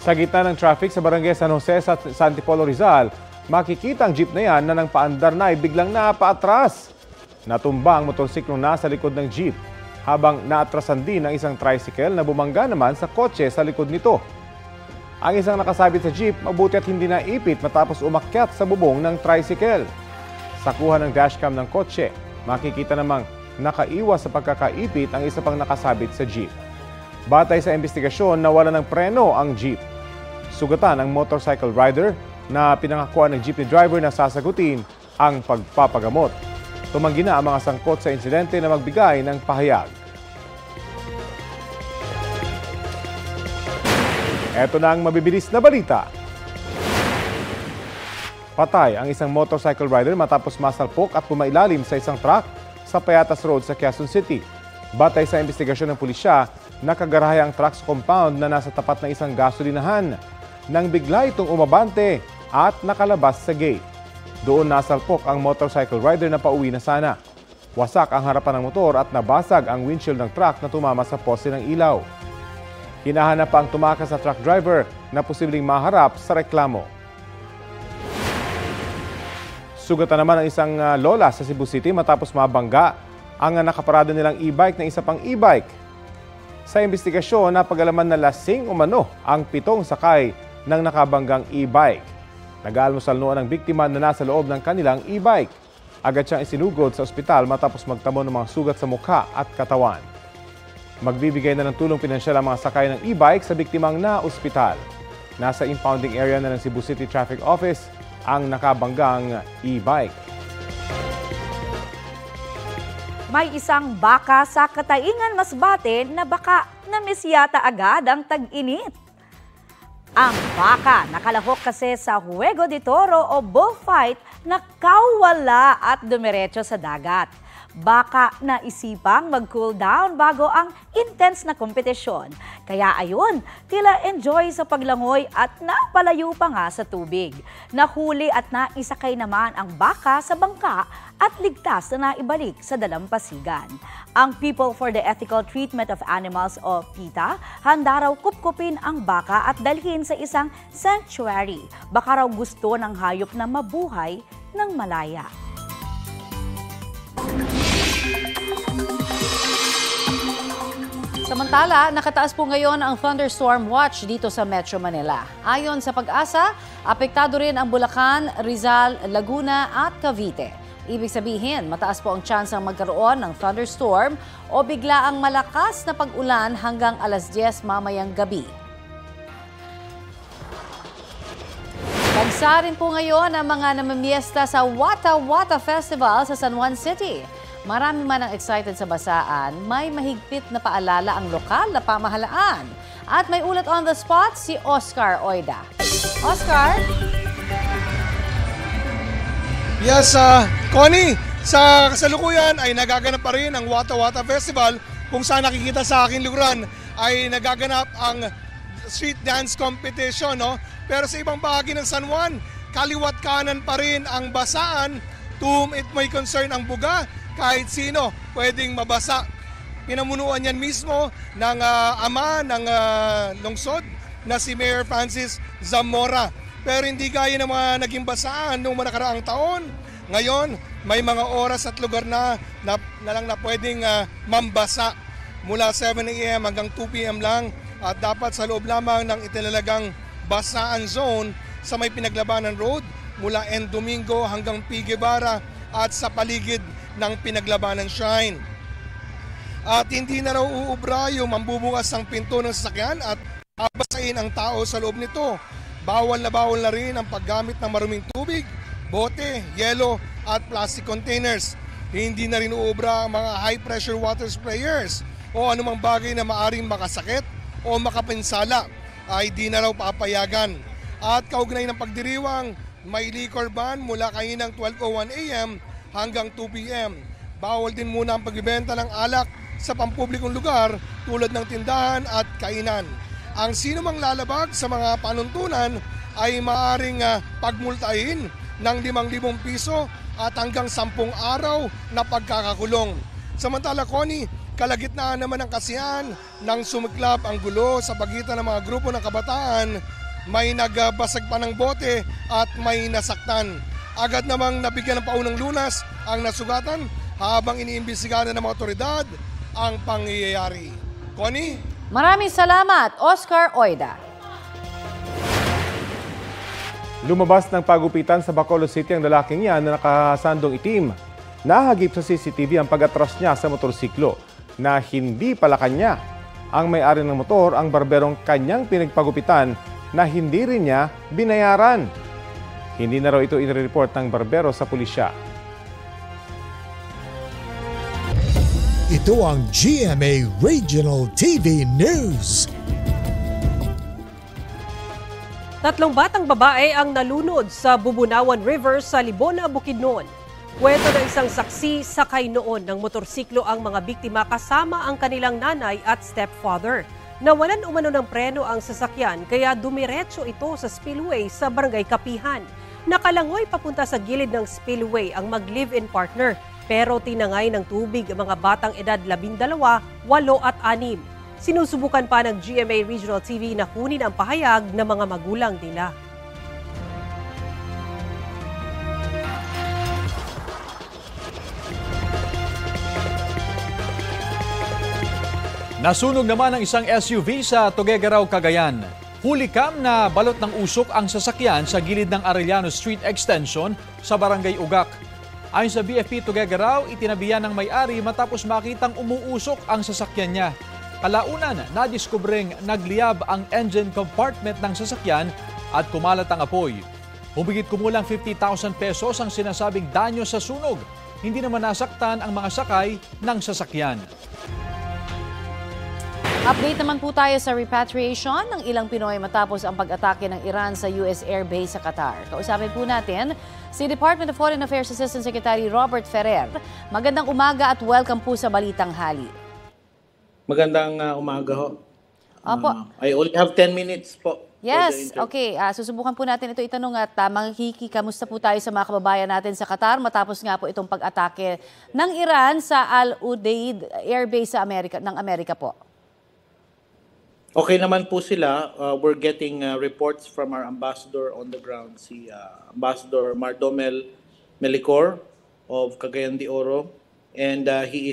Sa gitna ng traffic sa barangay San Jose sa Antipolo, Rizal, makikita ang jeep na yan na nang paandar na ay biglang napaatras. Natumba ang motorsiklong nasa likod ng jeep, habang naatrasan din ang isang tricycle na bumangga naman sa kotse sa likod nito. Ang isang nakasabit sa jeep, mabuti at hindi naipit matapos umakyat sa bubong ng tricycle. Sa kuha ng dashcam ng kotse, makikita namang nakaiwas sa pagkakaipit ang isa pang nakasabit sa jeep. Batay sa investigasyon, nawala ng preno ang jeep. Sugatan ang motorcycle rider na pinangakuan ng jeepney driver na sasagutin ang pagpapagamot. Tumanggi na ang mga sangkot sa insidente na magbigay ng pahayag. Ito na ang mabibilis na balita. Patay ang isang motorcycle rider matapos masalpok at pumailalim sa isang truck sa Payatas Road sa Quezon City. Batay sa investigasyon ng pulisya, nakagarahe ang truck sa compound na nasa tapat ng isang gasolinahan nang bigla itong umabante at nakalabas sa gate. Doon nasalpok ang motorcycle rider na pauwi na sana. Wasak ang harapan ng motor at nabasag ang windshield ng truck na tumama sa poste ng ilaw. Hinahanap pa ang tumakas sa truck driver na posibleng maharap sa reklamo. Sugatan naman ang isang lola sa Cebu City matapos mabangga ang nakaparada nilang e-bike na isa pang e-bike. Sa investigasyon, napag-alaman na lasing umano ang 7 sakay ng nakabanggang e-bike. Nag-aalmusal noon ang biktima na nasa loob ng kanilang e-bike. Agad siyang isinugod sa ospital matapos magtamo ng mga sugat sa mukha at katawan. Magbibigay na ng tulong pinansyal ang mga sakay ng e-bike sa biktimang na-ospital. Nasa impounding area na ng Cebu City Traffic Office ang nakabanggang e-bike. May isang baka sa Kataingan, Masbate na baka na-miss yata agad ang tag-init. Ang baka nakalahok kasi sa Juego de Toro o bullfight na kawala at dumiretso sa dagat. Baka naisipang mag-cool down bago ang intense na kompetisyon. Kaya ayun, tila enjoy sa paglangoy at napalayo pa nga sa tubig. Nahuli at naisakay naman ang baka sa bangka at ligtas na naibalik sa dalampasigan. Ang People for the Ethical Treatment of Animals o PETA, handa raw kupkupin ang baka at dalhin sa isang sanctuary. Baka raw gusto ng hayop na mabuhay ng malaya. Samantala, nakataas po ngayon ang thunderstorm watch dito sa Metro Manila. Ayon sa Pag-asa, apektado rin ang Bulacan, Rizal, Laguna at Cavite. Ibig sabihin, mataas po ang tsansang magkaroon ng thunderstorm o biglaang malakas na pag-ulan hanggang alas 10 mamayang gabi. Bagsa rin po ngayon ang mga namimiesta sa Wata Wata Festival sa San Juan City. Marami man ang excited sa basaan, may mahigpit na paalala ang lokal na pamahalaan. At may ulat on the spot si Oscar Oida. Oscar? Yes, Connie, sa kasalukuyan ay nagaganap pa rin ang Wata Wata Festival. Kung saan nakikita sa aking luguran ay nagaganap ang street dance competition. No? Pero sa ibang bahagi ng San Juan, kaliwat kanan pa rin ang basaan. To whom it may concern ang buga, kahit sino pwedeng mabasa. Pinamunuan yan mismo ng ama ng lungsod na si Mayor Francis Zamora. Pero hindi gaya ng mga naging basaan noong nakaraang taon. Ngayon, may mga oras at lugar na lang na pwedeng mambasa. Mula 7 a.m. hanggang 2 p.m. lang at dapat sa loob lamang ng itinalagang basaan zone sa may Pinaglabanan Road mula N. Domingo hanggang P. Guevara at sa paligid ng Pinaglabanan Shrine. At hindi na raw uubra yung mambubukas ang pinto ng sasakyan at babasain ang tao sa loob nito. Bawal na rin ang paggamit ng maruming tubig, bote, yelo at plastic containers. Hindi na rin uubra ang mga high pressure water sprayers o anumang bagay na maaring makasakit o makapinsala ay di na raw papayagan. At kaugnay ng pagdiriwang, may liquor ban mula kaninang 12:01 a.m. hanggang 2 p.m. Bawal din muna ang pagbibenta ng alak sa pampublikong lugar tulad ng tindahan at kainan. Ang sino mang lalabag sa mga panuntunan ay maaaring pagmultahin ng 5,000 piso at hanggang 10 araw na pagkakakulong. Samantala, Connie, Kalagitnaan naman ng kasiyahan nang sumiklab ang gulo sa pagitan ng mga grupo ng kabataan, may nagbasag pa ng bote at may nasaktan. Agad namang nabigyan ng paunang lunas ang nasugatan habang iniimbestigahan ng mga otoridad ang pangyayari. Connie? Maraming salamat, Oscar Oida. Lumabas ng pagupitan sa Bacolod City ang lalaking yan na nakasandong itim. Nahagip sa CCTV ang pag-atras niya sa motorsiklo na hindi pala kanya. Ang may-ari ng motor ang barberong kanyang pinagpagupitan na hindi rin niya binayaran. Hindi na raw ito inireport ng barbero sa pulisya. Ito ang GMA Regional TV News. Tatlong batang babae ang nalunod sa Bubunawan River sa Libona, Bukidnon. Kwento ng isang saksi, sakay noon ng motorsiklo ang mga biktima kasama ang kanilang nanay at stepfather. Nawalan umano ng preno ang sasakyan kaya dumiretso ito sa spillway sa Barangay Kapihan. Nakalangoy papunta sa gilid ng spillway ang mag-live-in partner pero tinangay ng tubig ang mga batang edad 12, 8 at 6. Sinusubukan pa ng GMA Regional TV na kunin ang pahayag ng mga magulang nila. Nasunog naman ang isang SUV sa Tuguegarao, Cagayan. Hulikam na balot ng usok ang sasakyan sa gilid ng Arellano Street Extension sa Barangay Ugak. Ayon sa BFP Tuguegarao, itinabihan ng may-ari matapos makitang umuusok ang sasakyan niya. Kalaunan, nadiskubreng nagliyab ang engine compartment ng sasakyan at kumalat ang apoy. Humigit kumulang 50,000 pesos ang sinasabing danyo sa sunog. Hindi naman nasaktan ang mga sakay ng sasakyan. Update naman po tayo sa repatriation ng ilang Pinoy matapos ang pag-atake ng Iran sa US Air Base sa Qatar. Kausapin po natin si Department of Foreign Affairs Assistant Secretary Robert Ferrer. Magandang umaga at welcome po sa Balitang Hali. Magandang umaga ho. Opo. I only have 10 minutes po. Yes, okay. Susubukan po natin ito itanong at kamusta po tayo sa mga kababayan natin sa Qatar matapos nga po itong pag-atake ng Iran sa Al Udeid Air Base sa Amerika po. Okay naman po sila. We're getting reports from our ambassador on the ground, si Ambassador Mardomel Melicor of Cagayan de Oro. And he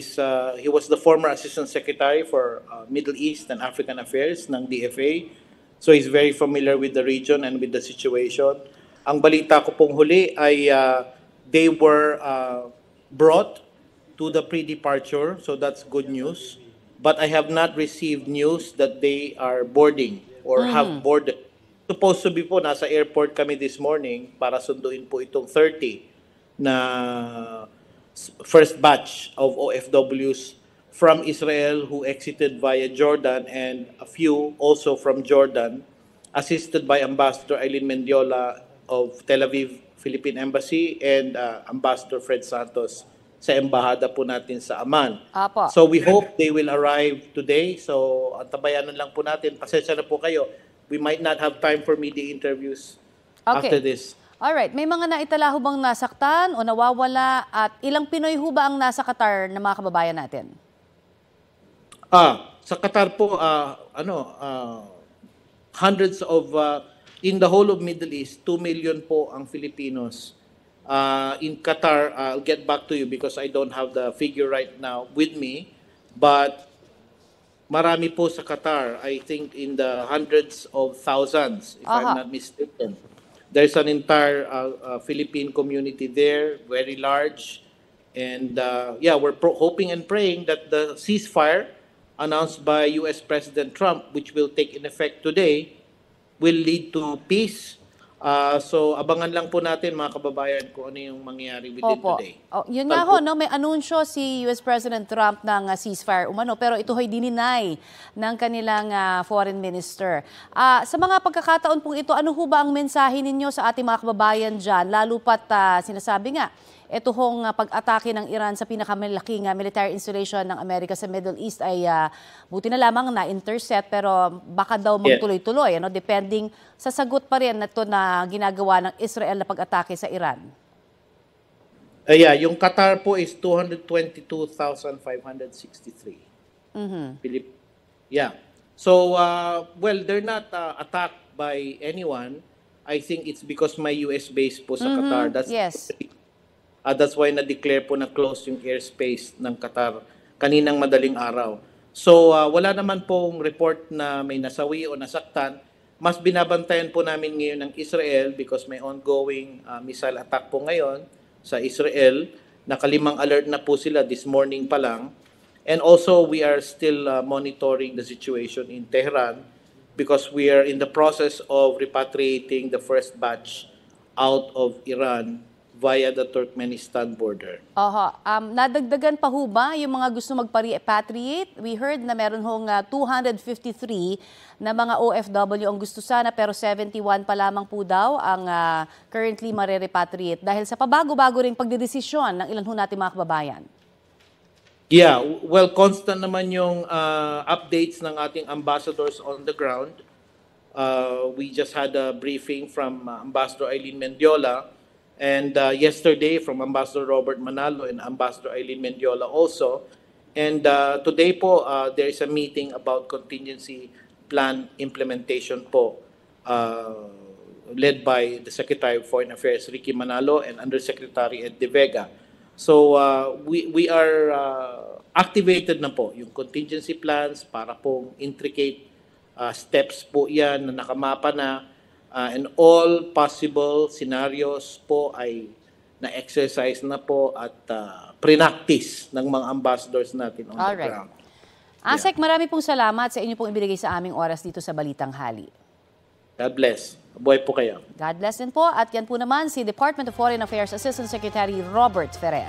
was the former Assistant Secretary for Middle East and African Affairs ng DFA. So he's very familiar with the region and with the situation. Ang balita ko pong huli ay they were brought to the pre-departure, so that's good news. But I have not received news that they are boarding or have boarded. Supposed to be po, nasa airport kami this morning para sunduin po itong 30 na first batch of OFWs from Israel who exited via Jordan and a few also from Jordan, assisted by Ambassador Eileen Mendiola of Tel Aviv Philippine Embassy and Ambassador Fred Santos sa embahada po natin sa Amman. Apo. So we hope they will arrive today. So antabayanan lang po natin. Pasensya na po kayo. We might not have time for media interviews after this. Alright, may mga naitala ho bang nasaktan o nawawala at ilang Pinoy ho ba ang nasa Qatar na mga kababayan natin? Sa Qatar po, hundreds of, in the whole of Middle East, 2 million po ang Filipinos. In Qatar, I'll get back to you because I don't have the figure right now with me. But marami po sa Qatar, I think in the hundreds of thousands, if I'm not mistaken. There's an entire Philippine community there, very large. And we're hoping and praying that the ceasefire announced by U.S. President Trump, which will take in effect today, will lead to peace. So abangan lang po natin mga kababayan kung ano yung mangyayari within today. Yun nga ho, no, may anunsyo si US President Trump ng ceasefire umano pero ito ho'y dininay ng kanilang foreign minister. Sa mga pagkakataon pong ito, ano ho ba ang mensahe ninyo sa ating mga kababayan dyan? Lalo pat sinasabi nga, ito hong pag-atake ng Iran sa pinakamalaking military installation ng Amerika sa Middle East ay buti na lamang na-intercept pero baka daw magtuloy-tuloy, depending sa sagot pa rin na ito na ginagawa ng Israel na pag-atake sa Iran. Yeah, yung Qatar po is 222,563. Yeah. So, well, they're not attacked by anyone. I think it's because may US base po sa Qatar. Yes. That's why na-declare po na close yung airspace ng Qatar kaninang madaling araw. So, wala naman pong report na may nasawi o nasaktan. Mas binabantayan po namin ngayon ng Israel because may ongoing missile attack po ngayon sa Israel. Nakalimang alert na po sila this morning pa lang. And also, we are still monitoring the situation in Tehran because we are in the process of repatriating the first batch out of Iran via the Turkmenistan border. Nadagdagan pa ho ba yung mga gusto magpa-repatriate? We heard na meron hong 253 na mga OFW ang gusto sana pero 71 pa lamang po daw ang currently mare-repatriate dahil sa pabago-bago ring pagdedesisyon ng ilan ho natin mga kababayan. Yeah, well, constant naman yung updates ng ating ambassadors on the ground. We just had a briefing from Ambassador Eileen Mendiola and yesterday from Ambassador Robert Manalo and Ambassador Eileen Mendiola also. And today po, there is a meeting about contingency plan implementation po led by the Secretary of Foreign Affairs, Ricky Manalo, and Undersecretary Ed De Vega. So we are activated na po yung contingency plans para pong intricate steps po yan na nakamapa na and all possible scenarios po ay na-exercise na po at pre-practice ng mga ambassadors natin on the ground. Asek, marami pong salamat sa inyo pong ibinigay sa aming oras dito sa Balitang Hali. God bless. Buhay po kayo. God bless din po. At yan po naman si Department of Foreign Affairs Assistant Secretary Robert Ferrer.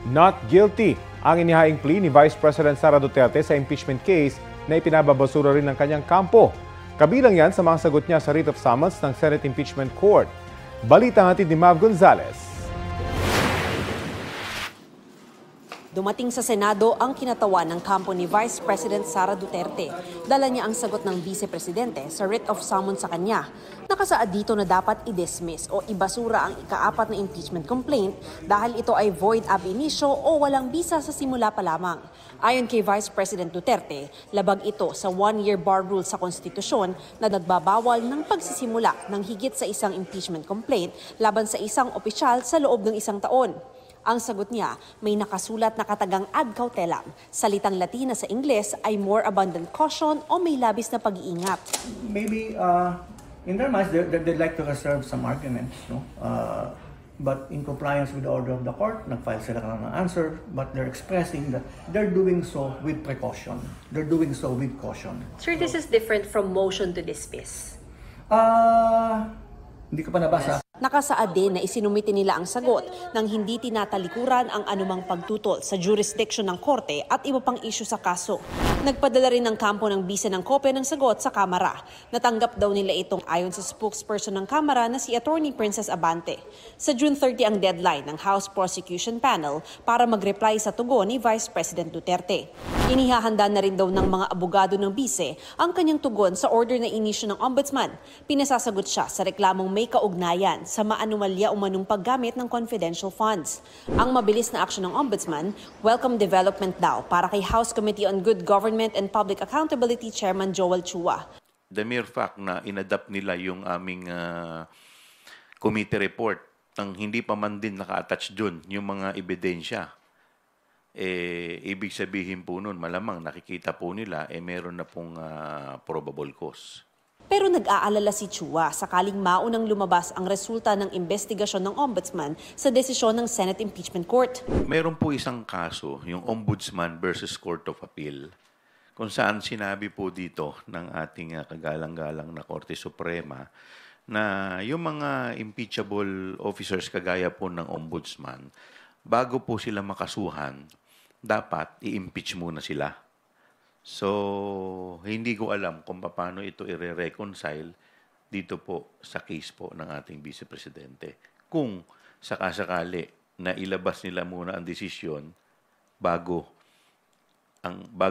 Not guilty ang inihaing plea ni Vice President Sara Duterte sa impeachment case na ipinababasura rin ng kanyang kampo. Kabilang yan sa mga sagot niya sa writ of summons ng Senate Impeachment Court. Balita hatid ni Mav Gonzalez. Dumating sa Senado ang kinatawan ng kampo ni Vice President Sara Duterte. Dala niya ang sagot ng Vice Presidente sa writ of summons sa kanya. Nakasaad dito na dapat i-dismiss o ibasura ang ika-4 na impeachment complaint dahil ito ay void ab initio o walang bisa sa simula pa lamang. Ayon kay Vice President Duterte, labag ito sa one-year bar rule sa konstitusyon na nagbabawal ng pagsisimula ng higit sa isang impeachment complaint laban sa isang opisyal sa loob ng isang taon. Ang sagot niya, may nakasulat na katagang ad cautelam. Salitang Latina sa Ingles ay more abundant caution o may labis na pag-iingat. Maybe in their minds, they'd like to reserve some arguments, no? But in compliance with the order of the court, nag-file sila ng answer, but they're expressing that they're doing so with precaution. They're doing so with caution. Sir, this is different from motion to dismiss. Hindi ko pa nabasa. Nakasaad din na isinumite nila ang sagot nang hindi tinatalikuran ang anumang pagtutol sa jurisdiction ng korte at iba pang isyu sa kaso. Nagpadala rin ng kampo ng bisa ng kopya ng sagot sa Kamara. Natanggap daw nila itong ayon sa spokesperson ng Kamara na si Attorney Princess Abante. Sa June 30 ang deadline ng House Prosecution Panel para mag-reply sa tugon ni Vice President Duterte. Inihahanda na rin daw ng mga abogado ng bise ang kanyang tugon sa order na inisyu ng Ombudsman. Pinasasagot siya sa reklamong may kaugnayan sa maanumalya umanong paggamit ng confidential funds. Ang mabilis na aksyon ng Ombudsman, welcome development daw para kay House Committee on Good Government and Public Accountability Chairman Joel Chua. The mere fact na inadapt nila yung aming committee report nang hindi pa man din naka-attach dun yung mga ebidensya, ibig sabihin po nun, malamang nakikita po nila, meron na pong probable cause. Pero nag-aalala si Chua sakaling maunang lumabas ang resulta ng investigasyon ng Ombudsman sa desisyon ng Senate Impeachment Court. Meron po isang kaso, yung Ombudsman versus Court of Appeal, kung saan sinabi po dito ng ating kagalang-galang na Korte Suprema na yung mga impeachable officers kagaya po ng Ombudsman, bago po sila makasuhan, dapat i-impeach muna sila. So, hindi ko alam kung paano ito i-reconcile dito po sa case po ng ating Vice Presidente. Kung sakasakali na ilabas nila muna ang desisyon bago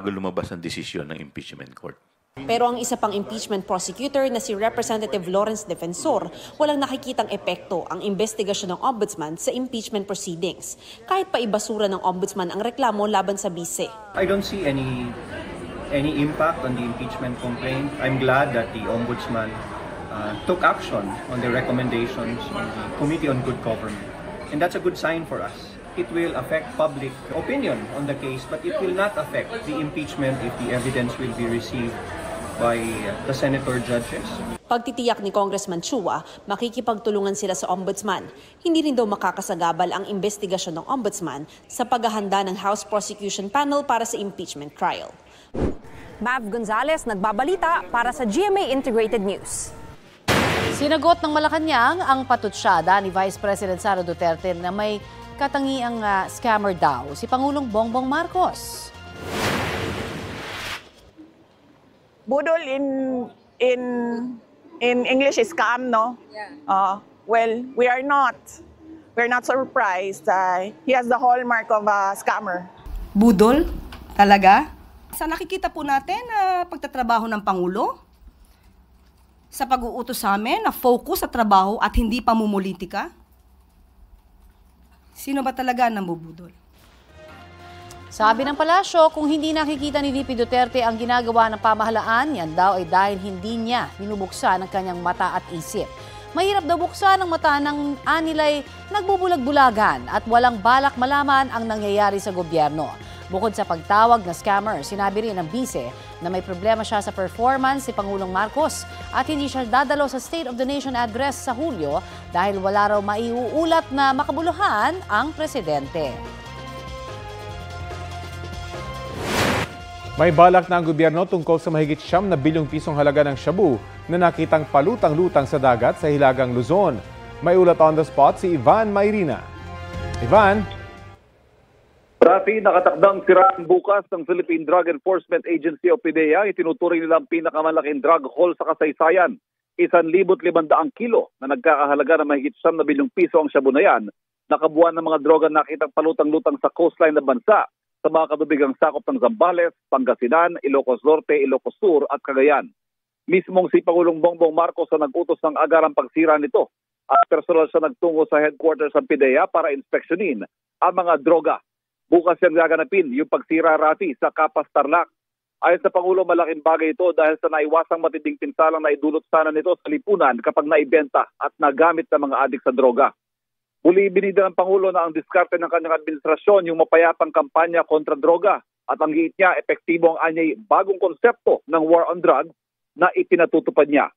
lumabas ang desisyon ng impeachment court. Pero ang isa pang impeachment prosecutor na si Representative Lawrence Defensor, walang nakikitang epekto ang investigasyon ng ombudsman sa impeachment proceedings. Kahit pa ibasura ng ombudsman ang reklamo laban sa bise. I don't see any impact on the impeachment complaint. I'm glad that the ombudsman took action on the recommendations of the Committee on Good Government. And that's a good sign for us. It will affect public opinion on the case, but it will not affect the impeachment if the evidence will be received by the senator judges. Pagtitiyak ni Congressman Chua, makikipagtulungan sila sa ombudsman. Hindi rin daw makakasagabal ang investigasyon ng ombudsman sa paghahanda ng House Prosecution Panel para sa impeachment trial. Mav Gonzalez, nagbabalita para sa GMA Integrated News. Sinagot ng Malacanang ang patutsyada ni Vice President Sara Duterte na may katangiang scammer daw si Pangulong Bongbong Marcos. Budol in English is scam, no? Yeah. Well, we're not surprised. He has the hallmark of a scammer. Budol? Talaga? Sa nakikita po natin na pagtatrabaho ng Pangulo, sa pag-uutos sa amin na focus sa trabaho at hindi pamumulitika, sino ba talaga nambubudol? Sabi ng palasyo, kung hindi nakikita ni VP Duterte ang ginagawa ng pamahalaan, yan daw ay dahil hindi niya binubuksan ang kanyang mata at isip. Mahirap daw buksan ang mata ng anilay nagbubulag-bulagan at walang balak malaman ang nangyayari sa gobyerno. Bukod sa pagtawag na scammer, sinabi rin ng bise na may problema siya sa performance si Pangulong Marcos at hindi siya dadalo sa State of the Nation address sa Hulyo dahil wala raw maiuulat na makabuluhan ang presidente. May balak na ang gobyerno tungkol sa mahigit 9 bilyong pisong halaga ng shabu na nakitang palutang-lutang sa dagat sa Hilagang Luzon. May ulat on the spot si Ivan Mayrina. Ivan? Rafi, nakatakdang siraan bukas ng Philippine Drug Enforcement Agency o PDEA. Itinuturing nilang pinakamalaking drug haul sa kasaysayan. 1,500 kilo na nagkakahalaga ng mahigit 9 bilyong piso ang shabu na yan. Nakabuuan ng mga droga nakitang palutang-lutang sa coastline ng bansa sa mga katubigang sakop ng Zambales, Pangasinan, Ilocos Norte, Ilocos Sur at Cagayan. Mismong si Pangulong Bongbong Marcos ang nag-utos ng agarang pagsira nito at personal siya nagtungo sa headquarters ng PDEA para inspeksyonin ang mga droga. Bukas yan gaganapin yung pagsira, Rafi, sa Capas, Tarlac. Ayon sa Pangulo, malaking bagay ito dahil sa naiwasang matinding pinsalang na idulot sana nito sa lipunan kapag naibenta at nagamit ng mga adik sa droga. Muli binida ng Pangulo na ang diskarte ng kanyang administrasyon yung mapayapang kampanya kontra droga at ang giit niya epektibo ang anyay bagong konsepto ng war on drugs na ipinatutupad niya.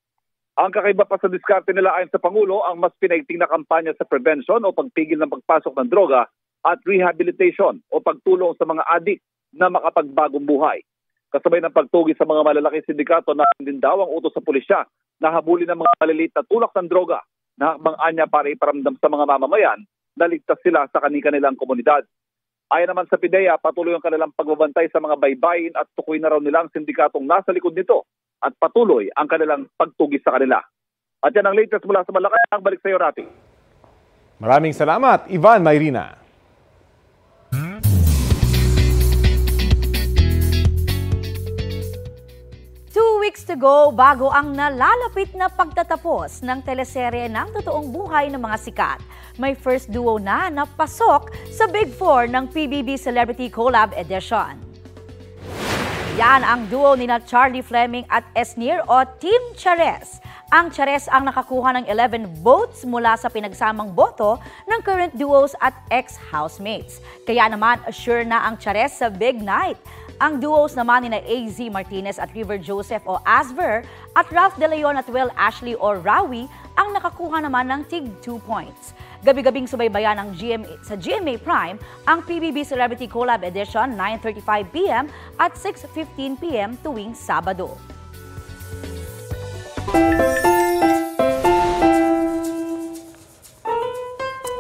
Ang kakaiba pa sa diskarte nila ayon sa Pangulo ang mas pinaigting na kampanya sa prevention o pagpigil ng pagpasok ng droga at rehabilitation o pagtulong sa mga adik na makapagbagong buhay. Kasabay ng pagtugi sa mga malalaking sindikato na din daw ang utos sa pulisya na habulin ng mga maliliit na tulak ng droga na hakbang-anya para iparamdam sa mga mamamayan na ligtas sila sa kanilang komunidad. Ayon naman sa PDEA, patuloy ang kanilang pagbabantay sa mga baybayin at tukoy na raw nilang sindikatong nasa likod nito at patuloy ang kanilang pagtugis sa kanila. At yan ang latest mula sa Malacanang. Balik sa iyo, Rati. Maraming salamat, Ivan Mayrina. Weeks to go bago ang nalalapit na pagtatapos ng teleserye ng totoong buhay ng mga sikat. May first duo na napasok sa Big Four ng PBB Celebrity Collab Edition. Yan ang duo nina Charlie Fleming at Esnir o Team Chares. Ang Chares ang nakakuha ng 11 votes mula sa pinagsamang boto ng current duos at ex-housemates. Kaya naman assure na ang Chares sa big night. Ang duos naman nina AZ Martinez at River Joseph o Asver at Ralph De Leon at Will Ashley o Rawi ang nakakuha naman ng tig 2 points. Gabi-gabing subaybayan sa GMA Prime ang PBB Celebrity Collab Edition 9:35 p.m. at 6:15 p.m. tuwing Sabado.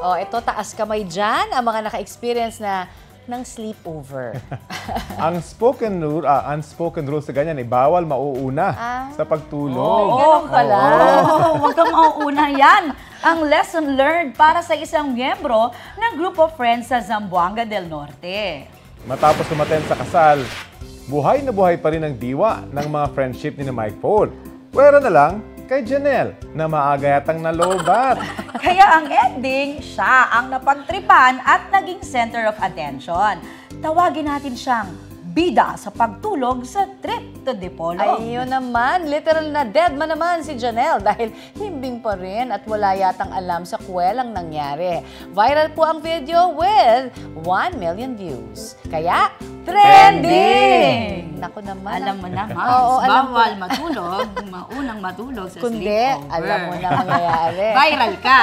Oh, ito taas kamay dyan ang mga naka-experience ng sleepover. Ang unspoken rules sa ganyan, bawal mauuna sa pagtulog. Oo, pala. Huwag kang mauuna yan. Ang lesson learned para sa isang miyembro ng group of friends sa Zamboanga del Norte. Matapos umaten sa kasal, buhay na buhay pa rin ang diwa ng mga friendship ni Mike Paul. Pwera na lang kay Janelle na maaga yatang nalobat. Kaya ang ending, siya ang napagtripan at naging center of attention. Tawagin natin siyang bida sa pagtulog sa trip to Dipolog. Ayun naman, literal na dead man naman si Janelle dahil himbing pa rin at wala yatang alam sa kwelang nangyari. Viral po ang video with 1 million views. Kaya, trending! Naku naman. Alam mo na, ha? Oo, alam ko. Bawal matulog, maunang matulog sa Kundi, sleepover. alam mo na mangyayari. Viral ka.